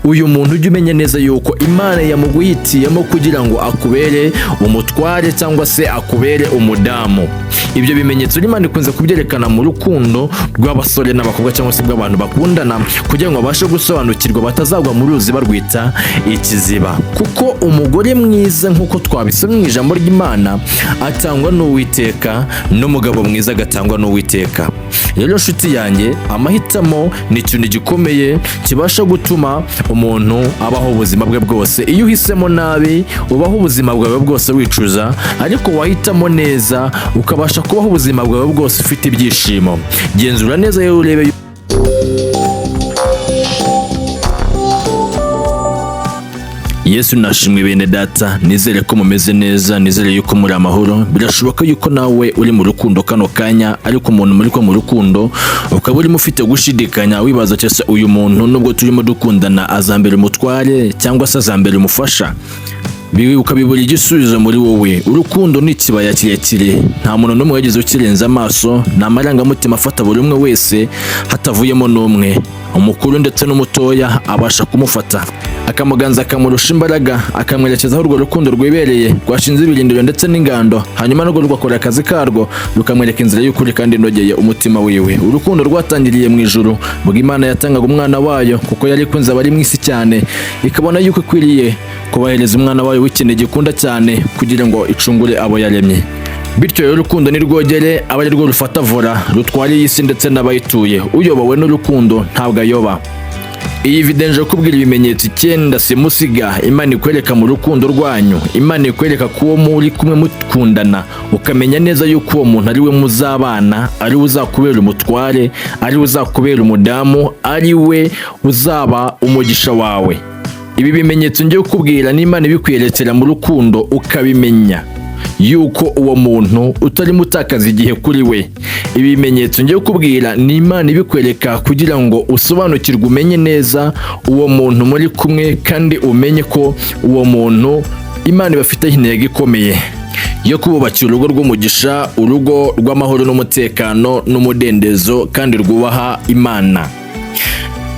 uyu muntu ujye umenya neza yuko Imana yamuguhitiyemo kugira ngo akubere umutware cyangwa se akubere umudamu. Ibyo bimenyetso Imana ikunze kubyerekana mu rukundo rw'abasore n'abakobwa cyangwa se rw'abantu bakundana kugira ngo babashe gusobanukirwa batazagwa mu ruzi barwita ikiziba. Kuko umugore mwiza nk'uko twabisomye mu ijambo ry'Imana atangwa n'Uwiteka, n'umugabo mwiza agatangwa n'Uwiteka. Rero nshuti yanjye, amahitamo ni ikintu gikomeye kibasha gutuma umuntu abaho ubuzima bwe bwose. Iyo uhisemo nabi ubaho ubuzima bwawe bwose wicuza, ariko wahitamo neza ukabasha kubaho ubuzima bwawe bwose ufite ibyishimo. Genzura neza rero urebe. Yesu nashimwe bene data, nizere ko mumeze neza, nizere yuko muri amahoro. Birashoboka yuko nawe uri mu rukundo kano kanya, ariko umuntu muri ko mu rukundo ukaba urimo ufite gushidikanya wibaza cyese uyu muntu nubwo turimo dukundana azambere umutware cyangwa se azambere umufasha. Ukabibura igisubizo muri wowe. Urukundo ni ikibaya kirekire, nta muntu n'umwe wageze ukirenza amaso, nta marangamutima afata buri umwe wese hatavuyemo n'umwe. Umukuru ndetse n'umutoya abasha kumufata akamuganza akamurusha imbaraga, akamwerekeza aho urwo rukundo rwibereye rwashinze ibirindiro ndetse n'ingando, hanyuma narwo rugakora akazi karwo rukamwereka inzira y'ukuri kandi inogeye umutima wiwe. Urukundo rwatangiriye mu ijuru ubwo Imana yatangaga umwana wayo, kuko yari ikunze abari mu isi cyane, ikabona yuko ikwiriye kubahereza umwana wayo w'ikinege gikunda cyane kugira ngo icungure abo yaremye. Bityo rero urukundo ni rwogere aba ari rwo rufata vora rutwariye isi ndetse n'abayituye. Uyobowe n'urukundo ntabwo ayoba. Iyi video nje kubwira ibimenyetso 9 simusiga Imana ikwereka mu rukundo rwanyu. Imana ikwereka ko uwo muri kumwe mukundana ukamenya neza yuko uwo muntu ariwe muzabana, ariwe uzakubera umutware, ariwe uzakubera umudamu, ariwe uzaba umugisha wawe. Ibi bimenyetso nje kubwira ni Imana ibikwerekera mu rukundo ukabimenya yuko uwo muntu utari mutakaza igihe kuri we. Ibi bimenyetso ngiye kubwira ni Imana ibikwereka kugira ngo usobanukirwe, umenye neza uwo muntu muri kumwe, kandi umenye ko uwo muntu Imana ibafiteho intego ikomeye yo kububakira urugo rw'umugisha, urugo rw'amahoro n'umutekano n'umudendezo kandi rwubaha Imana.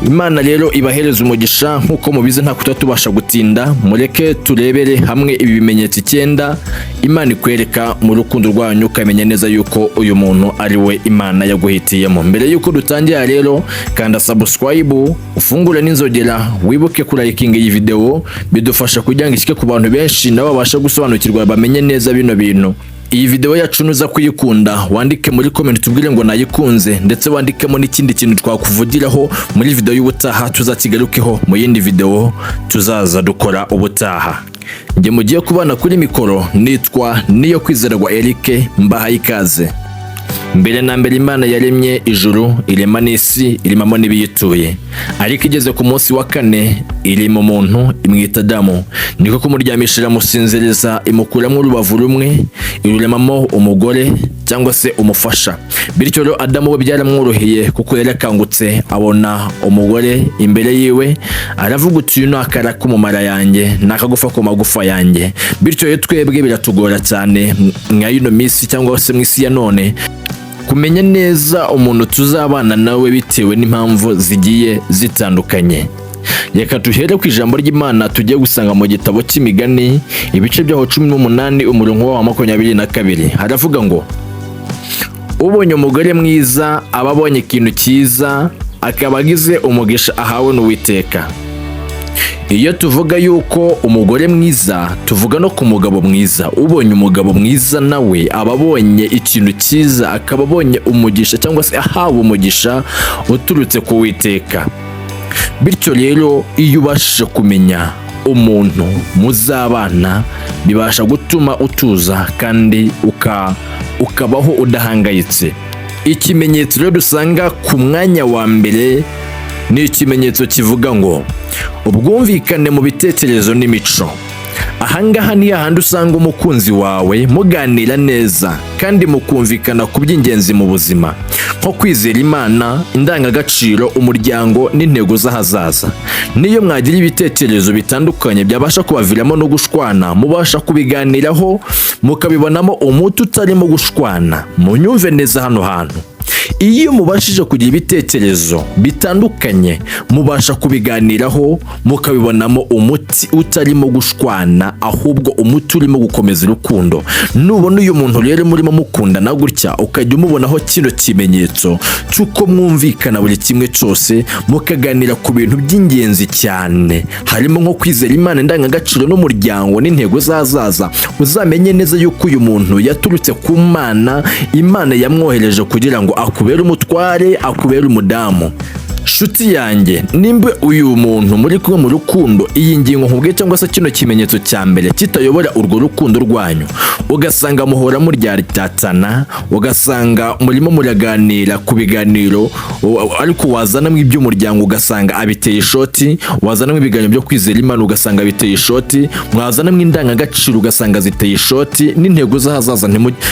Imana rero ibahereza umugisha nkuko mubize, nta kutatubasha gutinda. Mureke turebere hamwe ibi bimenyetso 9 Imana ikwereka mu rukundo rwanyu ukamenya neza yuko uyu muntu ari we Imana yaguhitiyemo. Mbere yuko dutangira rero, kanda subscribe, ufungure n'inzogera, wibuke kurayikinga iyi video, bidufasha kugira ngo ishike ku bantu benshi nabo babasha gusobanukirwa bamenye neza bino bintu. Iyi video yacu nuza kuyikunda wandike muri comment tubwire ngo nayikunze, ndetse wandikemo n'ikindi kintu twakuvugiraho muri video y'ubutaha tuzakigarukeho mu yindi video tuzaza dukora ubutaha. Nge mugiye kubana kuri mikoro, nitwa niyo kwizerwa Eric, mbahaye ikaze. Mbere na mbere Imana yaremye ijuru, irema n'isi, irimamo n'ibiyituye. Ariko igeze ku munsi wa 4 irema umuntu, imwita Adamu. Niko kumuryamishira musinziriza, imukuramo urubavu rumwe, iruremamo umugore cyangwa se umufasha. Bityo rero Adamu we byaramworoheye kuko yarakangutse abona umugore imbere yiwe, aravuga uti uyu nakara kumumara yanjye, nakagufa ko magufa yanjye. Bityo rero twebwe biratugora cyane nka yino misi cyangwa se mwisi ya none kumenya neza umuntu tuzabana nawe bitewe n'impamvu zigiye zitandukanye. Reka tuhere ku ijambo ry'Imana tujye gusanga mu gitabo cy'Imigani ibice byaho 18 umurongo wa 22. Haravuga ngo ubonye umugore mwiza aba abonye ikintu cyiza, akaba agize umugisha ahawe n'Uwiteka. Iyo tuvuga yuko umugore mwiza tuvuga no ku mugabo mwiza. Ubonye umugabo mwiza nawe aba abonye ikintu cyiza, akaba abonye umugisha cyangwa se ahawe umugisha uturutse ku Uwiteka. Bityo rero iyo ubashije kumenya umuntu muzabana bibasha gutuma utuza kandi ukabaho udahangayitse. Ikimenyetso rero dusanga ku mwanya wa mbere ni ikimenyetso kivuga ngo ubwumvikane mu bitekerezo n'imico. Ahangaha ni hahandi usanga umukunzi wawe muganira neza kandi mukumvikana ku by'ingenzi mu buzima, nko kwizera Imana, indangagaciro, umuryango n'intego z'ahazaza. Niyo mwagira ibitekerezo bitandukanye byabasha kubaviramo no gushwana, mubasha kubiganiraho mukabibonamo umuti utarimo gushwana. Munyumve neza hano hantu, Iyo mubashije kugira ibitekerezo bitandukanye, mubasha kubiganiraho mukabibonamo umuti utarimo gushwana, ahubwo umuti urimo gukomeza urukundo. Nubona uyu muntu rero murimo mukundana gutya, ukajya umubonaho kino kimenyetso cy'uko mwumvikana buri kimwe cyose, mukaganira ku bintu by'ingenzi cyane, harimo nko kwizera Imana, indangagaciro n'umuryango n'intego zazaza, uzamenye neza yuko uyu muntu yaturutse ku Mana. Imana yamwohereje kugira ngo akubere umutware, akubere umudamu. Shuti yanjye, nimba uyu muntu muri kumwe mu rukundo, iyi ngingo nkubwiye cyangwa se kino kimenyetso cya mbere kitayobora urwo rukundo rwanyu, ugasanga muhora muryatatana, ugasanga murimo muraganira ku biganiro, ariko wazanamo iby'umuryango ugasanga abiteye ishoti, wazanamo ibiganiro byo kwizera Imana ugasanga biteye ishoti, mwazanamo indangagaciro ugasanga ziteye ishoti, n'intego z'ahazaza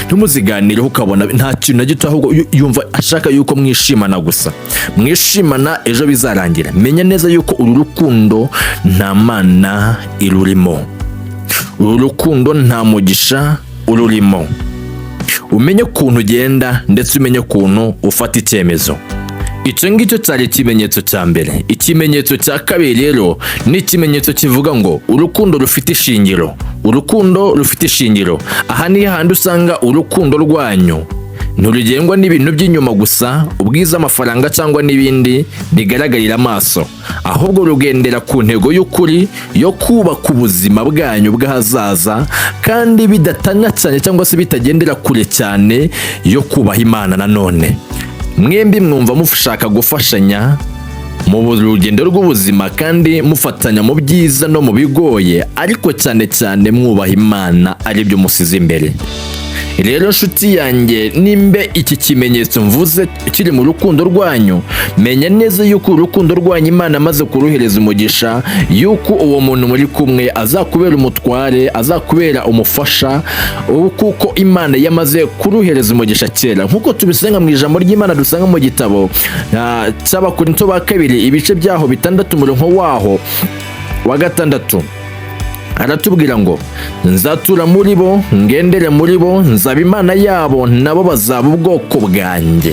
ntimuziganireho, ukabona nta kintu na gito, ahubwo yumva ashaka yuko mwishimana gusa. Mwishimana ejo bizarangira. Menya neza yuko uru rukundo nta Mana irurimo, uru rukundo nta mugisha ururimo. Umenye ukuntu ugenda ndetse umenye ukuntu ufata icyemezo. Icyo ngicyo cyari ikimenyetso cya mbere. Ikimenyetso cya kabiri rero ni ikimenyetso kivuga ngo urukundo rufite ishingiro. Urukundo rufite ishingiro. Aha ni handi usanga urukundo rwanyu nturugengwa n'ibintu by'inyuma gusa, ubwiza, amafaranga cyangwa n'ibindi bigaragarira amaso, ahubwo rugendera ku ntego y'ukuri yo kubaka ubuzima bwanyu bw'ahazaza, kandi bidatanya cyane cyangwa se bitagendera kure cyane yo kubaha Imana. Nanone mwembi mwumva mushaka gufashanya mu rugendo rw'ubuzima, kandi mufatanya mu byiza no mu bigoye, ariko cyane cyane mwubaha Imana aribyo musize imbere. Rero nshuti yanjye, nimbe iki kimenyetso mvuze kiri mu rukundo rwanyu, menya neza yuko urukundo rwanyu Imana amaze kuruhereza umugisha, yuko uwo muntu muri kumwe azakubera umutware, azakubera umufasha, kuko Imana yamaze kuruhereza umugisha kera. Nkuko tubisanga mu ijambo ry'Imana dusanga mu gitabo cy'Abakorinto ba kabiri ibice byaho 6 umurongo waho wa 6, aratubwira ngo nzatura muri bo, ngendere muri bo, nzaba Imana yabo, nabo bazaba ubwoko bwanjye.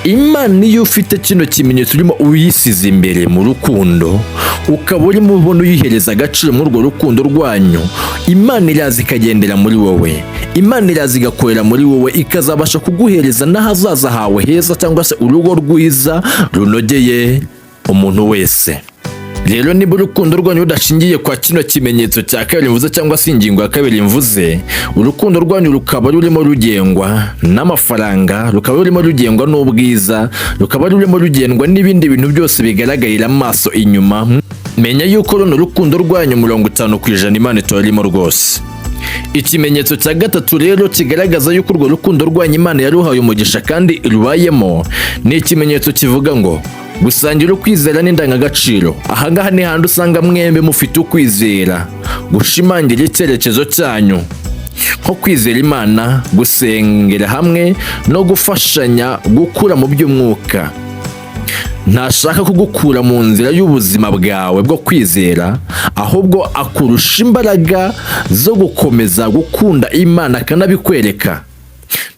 Imana iyo ufite kino kimenyetso urimo uyisize imbere mu rukundo, ukaba urimo ubona uyihereza agaciro muri urwo rukundo rwanyu, Imana iraza ikagendera muri wowe, Imana iraza igakorera muri wowe, ikazabasha kuguhereza n'ahazaza hawe heza, cyangwa se urugo rwiza runogeye umuntu wese. Rero niba urukundo rwanyu rudashingiye kwa kino kimenyetso cya kabiri mvuze, cyangwa se ingingo ya kabiri mvuze, urukundo rwanyu rukaba rurimo rugengwa n'amafaranga, rukaba rurimo rugengwa n'ubwiza, rukaba rurimo rugendwa n'ibindi bintu byose bigaragarira amaso inyuma, menya yuko runo rukundo rwanyu 50% Imana itorimo rwose. Ikimenyetso cya gatatu rero kigaragaza yuko urwo rukundo rwanyu Imana yaruhaye umugisha kandi rubayemo, ni ikimenyetso kivuga ngo gusangira ukwizera n'indangagaciro. Ahangaha ni handi usanga mwembe mufite ukwizera, gushimangira icyerekezo cyanyu, nko kwizera Imana, gusengera hamwe no gufashanya gukura mu by'umwuka. Ntashaka kugukura mu nzira y'ubuzima bwawe bwo kwizera, ahubwo akurusha imbaraga zo gukomeza gukunda Imana akanabikwereka.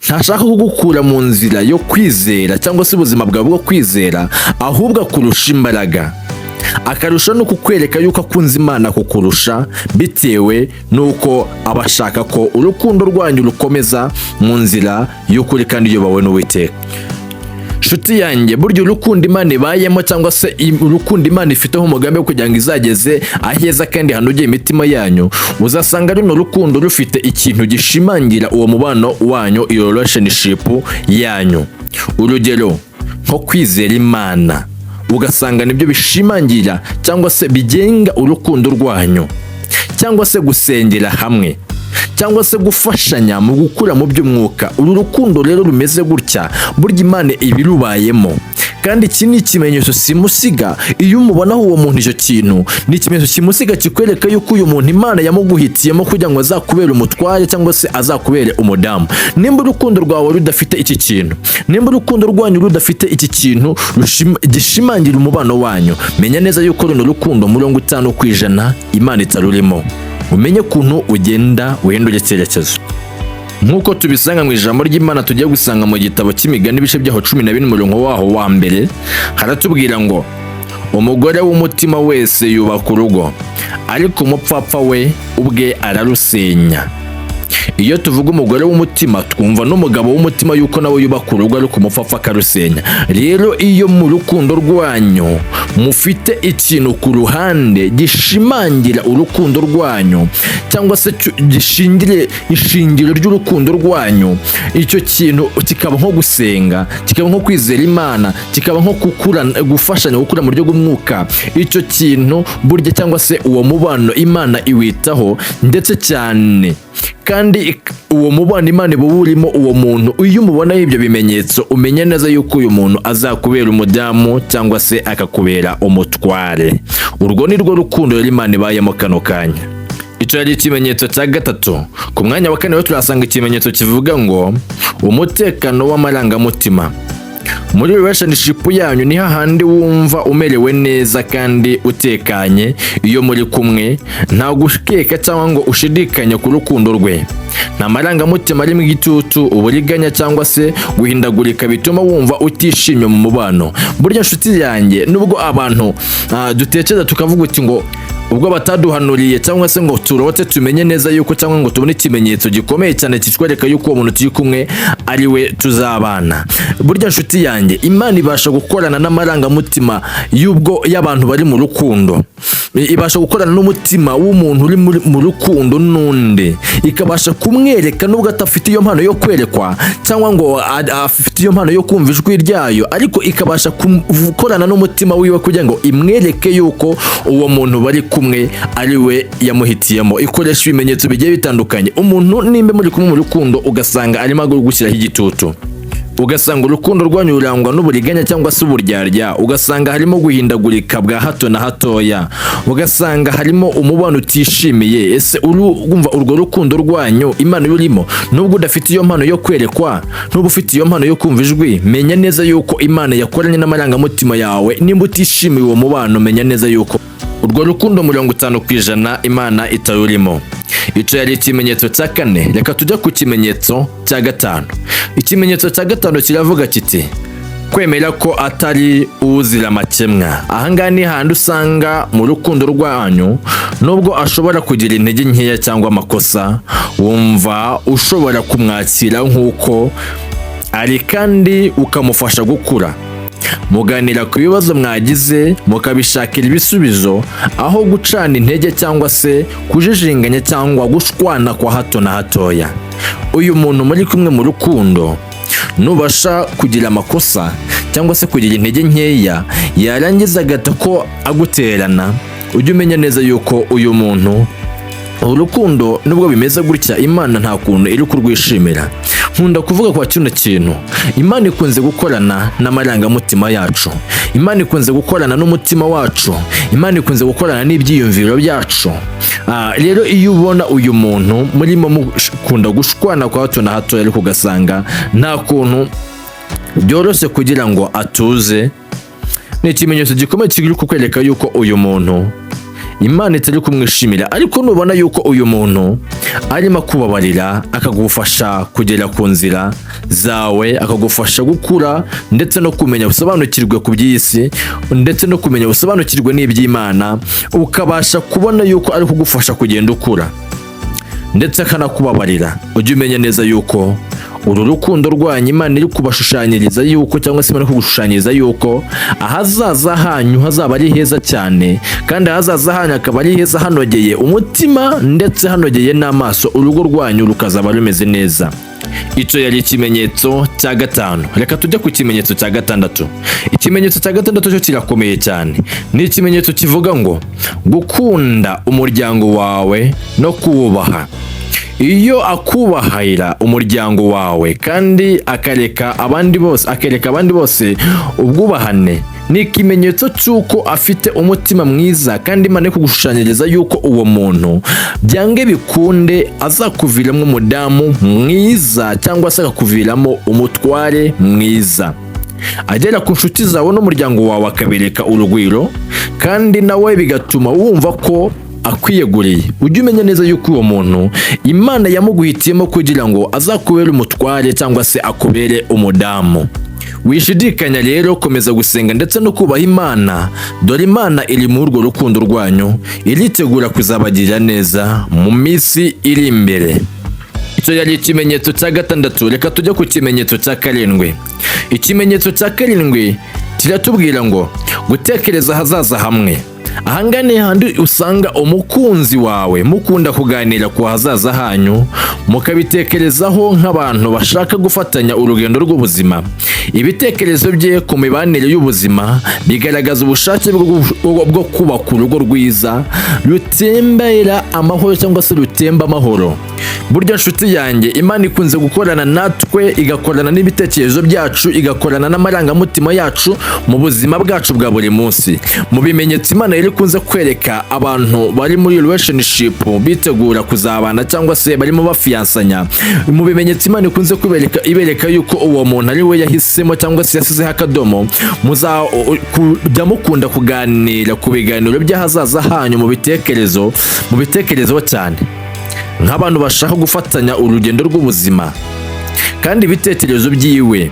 Ntashaka kugukura mu nzira yo kwizera cyangwa se ubuzima bwawe bwo kwizera, ahubwo akurusha imbaraga, akarusha no kukwereka yuko akunze Imana kukurusha, bitewe nuko abashaka ko urukundo rwanyu rukomeza mu nzira y'ukuri kandi iyobowe n'Uwiteka. Shuti yanjye, burya urukundo Imana ibayemo, cyangwa se urukundo Imana ifiteho umugambi wo kugira ngo izageze aheza kandi hanogeye imitima yanyu, uzasanga runo rukundo rufite ikintu gishimangira uwo mubano wanyu, iyo relationship yanyu. Urugero nko kwizera Imana, ugasanga nibyo bishimangira cyangwa se bigenga urukundo rwanyu, cyangwa se gusengera hamwe, cyangwa se gufashanya mu gukura mu by'umwuka. Uru rukundo rero rumeze gutya, burya Imana ibirubayemo, kandi iki ni ikimenyetso simusiga. Iyo umubonaho uwo muntu, icyo kintu ni ikimenyetso kimusiga kikwereka yuko uyu muntu Imana yamuguhitiyemo kugira ngo azakubere umutware cyangwa se azakubere umudamu. Nimba urukundo rwawe rudafite iki kintu, nimba urukundo rwanyu rudafite iki kintu gishimangira umubano wanyu, menya neza yuko runo rukundo 50% Imana itarurimo. Umenye ukuntu ugenda uhindura icyerekezo. nk'uko tubisanga mu ijambo ry'Imana tugiye gusanga mu gitabo cy'imigani ibice byaho 14 umurongo waho wa mbere, haratubwira ngo umugore w'umutima wese yubaka urugo, ariko umupfapfa we ubwe ararusenya. Iyo tuvuga umugore w'umutima twumva n'umugabo w'umutima yuko nawe yubaka urugo ariko umupfapfa akarusenya. Rero iyo mu rukundo rwanyu mufite ikintu ku ruhande gishimangira urukundo rwanyu, cyangwa se gishingire ishingiro ry'urukundo rwanyu, icyo kintu kikaba nko gusenga, kikaba nko kwizera Imana, kikaba nko gufashanya gukura mu buryo bw'umwuka, icyo kintu burya cyangwa se uwo mubano Imana iwitaho ndetse cyane. Kandi uwo mubano Imana iba urimo uwo muntu, iyo umubona ibyo bimenyetso umenya neza yuko uyu muntu azakubera umudamu cyangwa se akakubera umutware. Urwo ni rwo rukundo Imana ibayemo kano kanya. Icyo yari ikimenyetso cya gatatu. Ku mwanya wa kane turasanga ikimenyetso kivuga ngo umutekano w'amarangamutima. Muri relationship yanyu ni hahandi wumva umerewe neza kandi utekanye iyo muri kumwe, nta gushikeka cyangwa ngo ushidikanya ku rukundo rwe. Nta marangamutima ari mu gitutu, uburiganya cyangwa se guhindagurika bituma wumva utishimye mu mubano. Burya nshuti yanjye, nubwo abantu dutekereza tukavuga uti ngo ubwo bataduhanuriye cyangwa se ngo turote tumenye neza yuko cyangwa ngo tubone ikimenyetso gikomeye cyane kitwereka yuko uwo muntu turi kumwe ariwe tuzabana. Burya nshuti yanjye, Imana ibasha gukorana n'amarangamutima y'abantu bari mu rukundo, ibasha gukorana n'umutima w'umuntu uri mu rukundo n'undi, ikabasha kumwereka nubwo atafite iyo mpano yo kwerekwa cyangwa ngo afite iyo mpano yo kumva ijwi ryayo, ariko ikabasha gukorana n'umutima wiwe kugira ngo imwereke yuko uwo muntu bari kumwe ariwe yamuhitiyemo. Ikoresha ibimenyetso bigiye bitandukanye. Umuntu nimba muri kumwe mu rukundo ugasanga arimo gushyiraho igitutu, ugasanga urukundo rwanyu rurangwa n'uburiganya cyangwa se uburyarya, ugasanga harimo guhindagurika bwa hato na hatoya, ugasanga harimo umubano utishimiye, ese urumva urwo rukundo rwanyu Imana rurimo? Nubwo udafite iyo mpano yo kwerekwa, nubwo ufite iyo mpano yo kumva ijwi, menya neza yuko Imana yakoranye n'amarangamutima yawe. Nimba utishimiye uwo mubano, menya neza yuko urwo rukundo 50% Imana itarurimo. Icyo yari ikimenyetso cya kane. Reka tujya ku kimenyetso cya gatanu. Ikimenyetso cya gatanu kiravuga kiti kwemera ko atari uzira amakemwa. Ahangaha ni handi usanga mu rukundo rwanyu nubwo ashobora kugira intege nkeya cyangwa amakosa, wumva ushobora kumwakira nk'uko ari kandi ukamufasha gukura. Muganira ku bibazo mwagize, mukabishakira ibisubizo aho gucana intege cyangwa se kujijinganya cyangwa gushwana kwa hato na hatoya. Uyu muntu muri kumwe mu rukundo nubasha kugira amakosa cyangwa se kugira intege nkeya, yarangiza agata ko aguterana, ujye umenya neza yuko uyu muntu urukundo nubwo bimeze gutya, Imana nta kuntu iri kurwishimira. Nkunda kuvuga kwa kino kintu, Imana ikunze gukorana n'amarangamutima yacu, Imana ikunze gukorana n'umutima wacu, Imana ikunze gukorana n'ibyiyumviro byacu. Rero iyo ubona uyu muntu murimo mukunda gushwana kwa hato na hato, ariko ugasanga nta kuntu byoroshye kugira ngo atuze, ni ikimenyetso gikomeye kiri kukwereka yuko uyu muntu Imana itari kumwishimira. Ariko nubona yuko uyu muntu arimo kubabarira, akagufasha kugera ku nzira zawe, akagufasha gukura ndetse no kumenya usobanukirwe ku by'isi ndetse no kumenya usobanukirwe n'iby'Imana, ukabasha kubona yuko ari kugufasha kugenda ukura ndetse akanakubabarira, ujye umenya neza yuko uru rukundo rwanyu Imana iri kubashushanyiriza yuko cyangwa se Imana kugushushanyiriza yuko ahazaza hanyu hazaba ari heza cyane, kandi ahazaza hanyu akaba ari heza hanogeye umutima ndetse hanogeye n'amaso, urugo rwanyu rukazaba rumeze neza. Icyo yari ikimenyetso cya gatanu. Reka tujye ku kimenyetso cya gatandatu. Ikimenyetso cya gatandatu cyo kirakomeye cyane. Ni ikimenyetso kivuga ngo gukunda umuryango wawe no kuwubaha. Iyo akubahira umuryango wawe kandi akereka abandi bose ubwubahane, ni ikimenyetso cy'uko afite umutima mwiza, kandi Imana kugushushanyiriza yuko uwo muntu byange bikunde azakuviramo umudamu mwiza cyangwa se akakuviramo umutware mwiza. Agera ku nshuti zawe n'umuryango wawe akabereka urugwiro, kandi nawe bigatuma wumva ko akwiyeguriye, ujye umenya neza yuko uwo muntu Imana yamuguhitiyemo kugira ngo azakubere umutware cyangwa se akubere umudamu. Wishidikanya rero, komeza gusenga ndetse no kubaha Imana, dore Imana iri muri urwo rukundo rwanyu, iritegura kuzabagirira neza mu minsi iri imbere. Icyo yari ikimenyetso cya gatandatu. Reka tujye ku kimenyetso cya karindwi. Ikimenyetso cya karindwi kiratubwira ngo gutekereza ahazaza hamwe. Ahanga ni handi usanga umukunzi wawe mukunda kuganira ku hazaza hanyu, mukabitekerezaho nk'abantu bashaka gufatanya urugendo rw'ubuzima. Ibitekerezo bye ku mibanire y'ubuzima bigaragaza ubushake bwo kubaka urugo rwiza rutembera amahoro cyangwa se rutemba amahoro. Burya nshuti yanjye, Imana ikunze gukorana natwe, igakorana n'ibitekerezo byacu, igakorana n'amarangamutima yacu mu buzima bwacu bwa buri munsi. Mu bimenyetso Imana ikunze kwereka abantu bari muri relationship bitegura kuzabana cyangwa se barimo bafiyansanya, mu bimenyetso Imana ikunze ibereka yuko uwo muntu ari we yahisemo cyangwa se yasizeho akadomo, muzajya mukunda kuganira ku biganiro by'ahazaza hanyu mu bitekerezo cyane nk'abantu bashaka gufatanya urugendo rw'ubuzima. Kandi ibitekerezo byiwe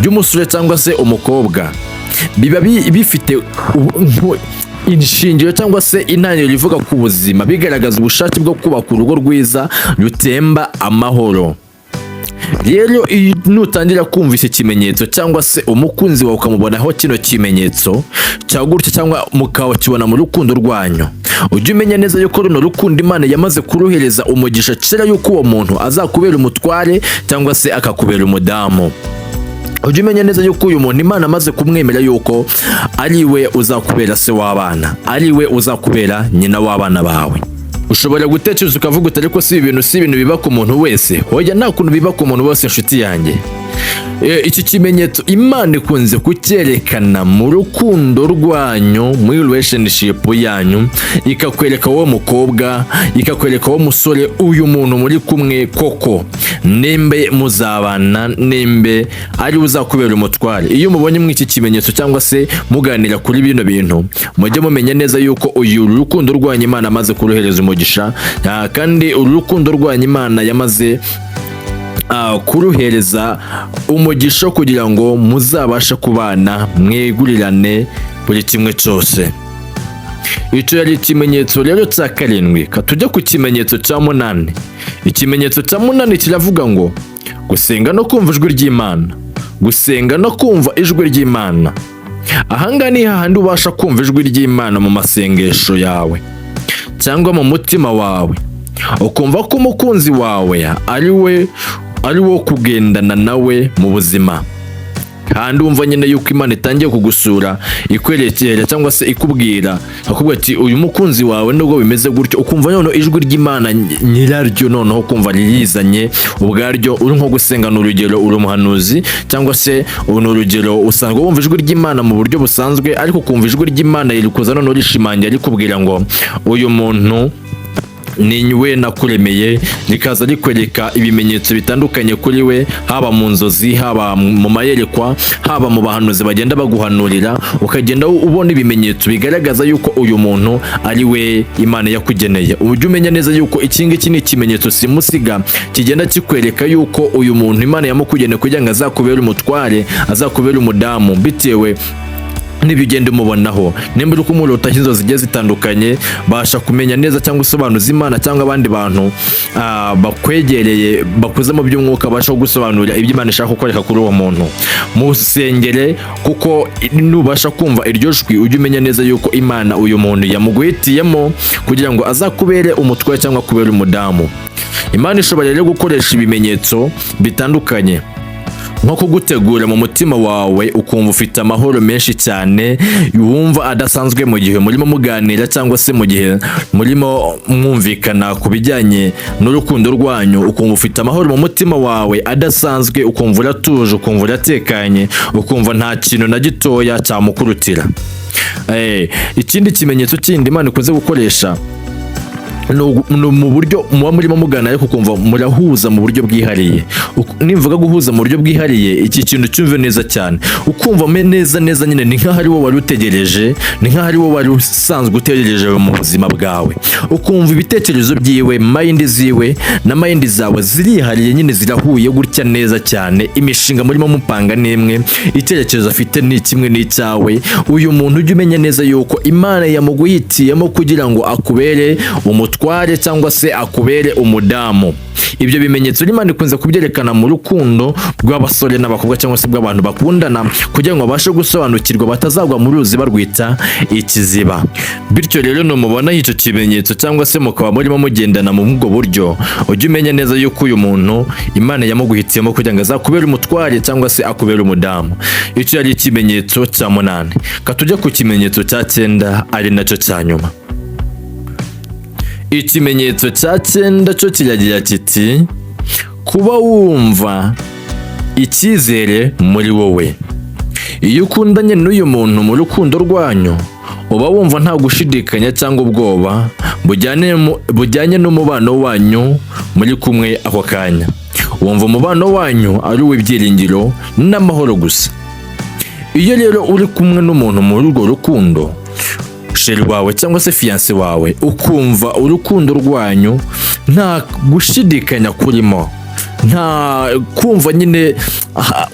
by'umusore cyangwa se umukobwa biba bifite inshingiro cyangwa se intangiriro rivuga ku buzima, bigaragaza ubushake bwo kubaka urugo rwiza rutemba amahoro. Rero nutangira kumva iki kimenyetso cyangwa se umukunzi wawe ukamubonaho kino kimenyetso cyagurutse cyangwa mukabakibona mu rukundo rwanyu, ujye umenya neza yuko runo rukundo Imana yamaze kuruhereza umugisha kera yuko uwo muntu azakubera umutware cyangwa se akakubera umudamu. Ujye umenya neza yuko uyu muntu Imana amaze kumwemera yuko ariwe uzakubera se w'abana, ariwe uzakubera nyina w'abana bawe. Ushobora gutekereza ukavuga uti ariko si ibintu biba ku muntu wese. Hoya, nta kuntu biba ku muntu wese nshuti yanjye. Iki kimenyetso Imana ikunze kucyerekana mu rukundo rwanyu, muri relationship yanyu, ikakwereka wowe mukobwa, ikakwereka wowe musore, uyu muntu muri kumwe koko nembe muzabana, nembe ari uzakubera umutware. Iyo mubonye muri iki kimenyetso cyangwa se muganira kuri bino bintu, mujye mumenya neza yuko uyu rukundo rwanyu Imana amaze kuruhereza umugisha, kandi uru rukundo rwanyu Imana yamaze kuruhereza umugisha kugira ngo muzabashe kubana, mwegurirane buri kimwe cyose. Icyo yari ikimenyetso rero cya karindwi. Katujya ku kimenyetso cya munani. Ikimenyetso cya munani kiravuga ngo gusenga no kumva ijwi ry'Imana. Gusenga no kumva ijwi ry'Imana. Ahanga ni hahandi ubasha kumva ijwi ry'Imana mu masengesho yawe cyangwa mu mutima wawe, ukumva ko umukunzi wawe ari wo kugendana nawe mu buzima. Kandi umva nyine yuko Imana itangiye kugusura, ikwerekera cyangwa se ikubwira ati uyu mukunzi wawe nubwo bimeze gutyo, ukumva noneho ijwi ry'Imana nyiraryo noneho ukumva ririyizanye ubwaryo. Uri nko gusenga, ni urugero, uri umuhanuzi cyangwa se ni urugero usanga wumva ijwi ry'Imana mu buryo busanzwe, ariko ukumva ijwi ry'Imana riri kuza noneho rishimangira rikubwira ngo uyu muntu ni we nakuremeye, rikaza rikwereka ibimenyetso bitandukanye kuri we, haba mu nzozi, haba mu mayerekwa, haba mu bahanuzi bagenda baguhanurira, ukagenda ubona ibimenyetso bigaragaza yuko uyu muntu ari we Imana yakugeneye. Ujye umenya neza yuko iki ngiki ni ikimenyetso simusiga kigenda kikwereka yuko uyu muntu Imana yamukugeneye kugira ngo azakubere umutware, azakubere umudamu, bitewe n'ibyo ugenda umubonaho. Nimba uri kumurota inzozi zigiye zitandukanye, basha kumenya neza cyangwa usobanuza Imana cyangwa abandi bantu bakwegereye bakuze mu by'umwuka, basha gusobanurira ibyo Imana ishaka kukwereka kuri uwo muntu. Musengere, kuko nubasha kumva iryo jwi, ujye umenya neza yuko Imana uyu muntu yamuguhitiyemo kugira ngo azakubere umutware cyangwa akubere umudamu. Imana ishobora rero gukoresha ibimenyetso bitandukanye, nko kugutegura mu mutima wawe ukumva ufite amahoro menshi cyane, wumva adasanzwe mu gihe murimo muganira cyangwa se mu gihe murimo mwumvikana ku bijyanye n'urukundo rwanyu, ukumva ufite amahoro mu mutima wawe adasanzwe, ukumva uratuje, ukumva uratekanye, ukumva nta kintu na gitoya cyamukurutira. Ikindi kimenyetso kindi Imana ikunze gukoresha mu buryo muba murimo mugana ariko kumva murahuza mu buryo bwihariye. Nimvuga guhuza mu buryo bwihariye, iki kintu cyumve neza cyane, ukumva neza nyine ni nk'aho ari wowe wari utegereje, ni nk'aho ari wowe wari usanzwe utegereje mu buzima bwawe. Ukumva ibitekerezo byiwe, mind ziwe na mind zawe zirihariye, nyine zirahuye gutya neza cyane. Imishinga murimo mupanga nimwe, icyerekezo afite ni kimwe n'icyawe. Uyu muntu ujye umenya neza yuko Imana yamuguhitiyemo kugira ngo akubere umutware cyangwa se akubere umudamu. Ibyo bimenyetso Imana ikunze kubyerekana mu rukundo rw'abasore n'abakobwa cyangwa se bw'abantu bakundana, kugira ngo babashe gusobanukirwa batazagwa mu ruzi barwita ikiziba. Bityo rero numubona icyo kimenyetso cyangwa se mukaba murimo mugendana mu bwo buryo, ujye umenya neza yuko uyu muntu Imana yamuguhitiyemo kugira ngo azakubere umutware cyangwa se akubere umudamu. Icyo yari ikimenyetso cya 8. Katujya ku kimenyetso cya 9 ari nacyo cya nyuma. Ikimenyetso cya 9 cyo kiragira kiti kuba wumva icyizere muri wowe. Iyo ukundanye n'uyu muntu mu rukundo rwanyu, uba wumva nta gushidikanya cyangwa ubwoba bujyanye n'umubano wanyu muri kumwe ako kanya. Wumva umubano wanyu ari uw'ibyiringiro n'amahoro gusa. Iyo rero uri kumwe n'umuntu muri urwo rukundo, sheri wawe cyangwa se fiancé wawe, ukumva urukundo rwanyu nta gushidikanya kurimo, nta kumva nyine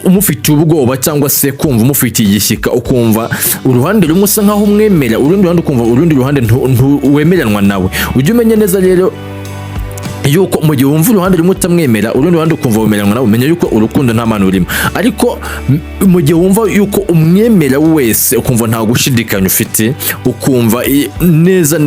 umufitiye ubwoba cyangwa se kumva umufitiye igishyika, ukumva uruhande rumwe usa nkaho umwemera, urundi ruhande ukumva urundi ruhande ntuwemeranwa nawe. Ujye umenya neza rero yuko mu gihe wumva uruhande rumwe utamwemera, urundi ruhande ukumva wemeranwa nawe, umenya yuko urukundo nta mano urimo. Ariko mu gihe wumva yuko umwemera wese, ukumva nta gushidikanya ufite, ukumva neza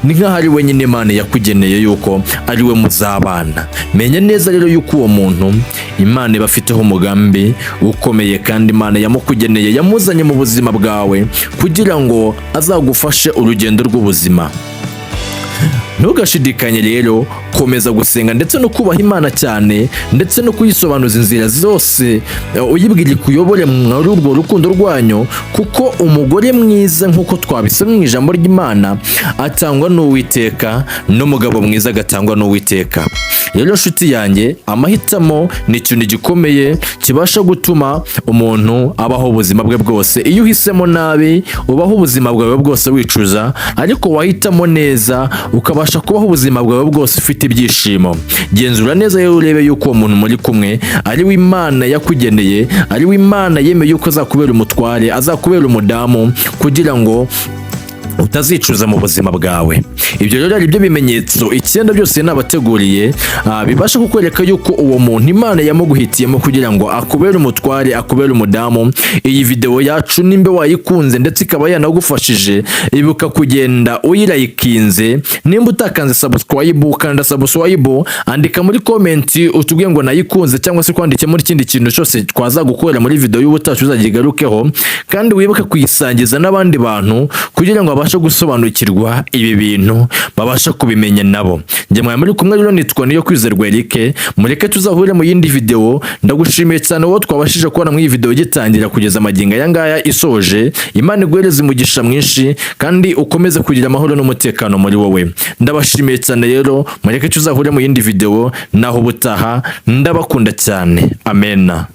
ni nk'aho ari we nyine Imana yakugeneye yuko ari we muzabana. Menya neza rero yuko uwo muntu Imana ibafiteho umugambi ukomeye, kandi Imana yamukugeneye, yamuzanye mu buzima bwawe kugira ngo azagufashe urugendo rw'ubuzima. Ntugashidikanye rero, komeza gusenga ndetse no kubaha Imana cyane, ndetse no kuyisobanuza inzira zose, uyibwira ikuyobore muri urwo rukundo rwanyu, kuko umugore mwiza nk'uko twabisomye mu ijambo ry'Imana atangwa n'Uwiteka, n'umugabo mwiza agatangwa n'Uwiteka. Rero nshuti yanjye, amahitamo ni ikintu gikomeye kibasha gutuma umuntu abaho ubuzima bwe bwose. Iyo uhisemo nabi, ubaho ubuzima bwawe bwose wicuza, ariko wahitamo neza ukabasha kubaho ubuzima bwawe bwose ufite ibyishimo. Genzura neza rero urebe yuko uwo muntu muri kumwe ari we Imana yakugeneye, ari we Imana yemeye yuko azakubera umutware, azakubera umudamu, kugira ngo utazicuza mu buzima bwawe. Ibyo rero ari byo bimenyetso 9 byose nabateguriye, bibasha kukwereka yuko uwo muntu Imana yamuguhitiyemo kugira ngo akubere umutware, akubere umudamu. Iyi video yacu nimbe wayikunze ndetse ikaba yanagufashije, ibuka kugenda uyirayikinze. Nimba utakanze subscribe, ukanda subscribe, andika muri comment utubwiye ngo nayikunze, cyangwa se kwandike muri kindi kintu cyose twazagukorera muri video y'ubutacu uzagigarukeho, kandi wibuke kuyisangiza n'abandi bantu kugira ngo babashe gusobanukirwa ibi bintu, babasha kubimenya nabo. Njye mwaye muri kumwe rero, nitwa niyo kwizerwa Eric. Mureke tuzahure mu yindi video. Ndagushimiye cyane wowe twabashije kubona mu iyi video gitangira kugeza maginga yangaya isoje. Imana iguhereze umugisha mwinshi, kandi ukomeze kugira amahoro n'umutekano muri wowe. Ndabashimiye cyane rero, mureke tuzahure mu yindi video. Naho butaha, ndabakunda cyane. Amena.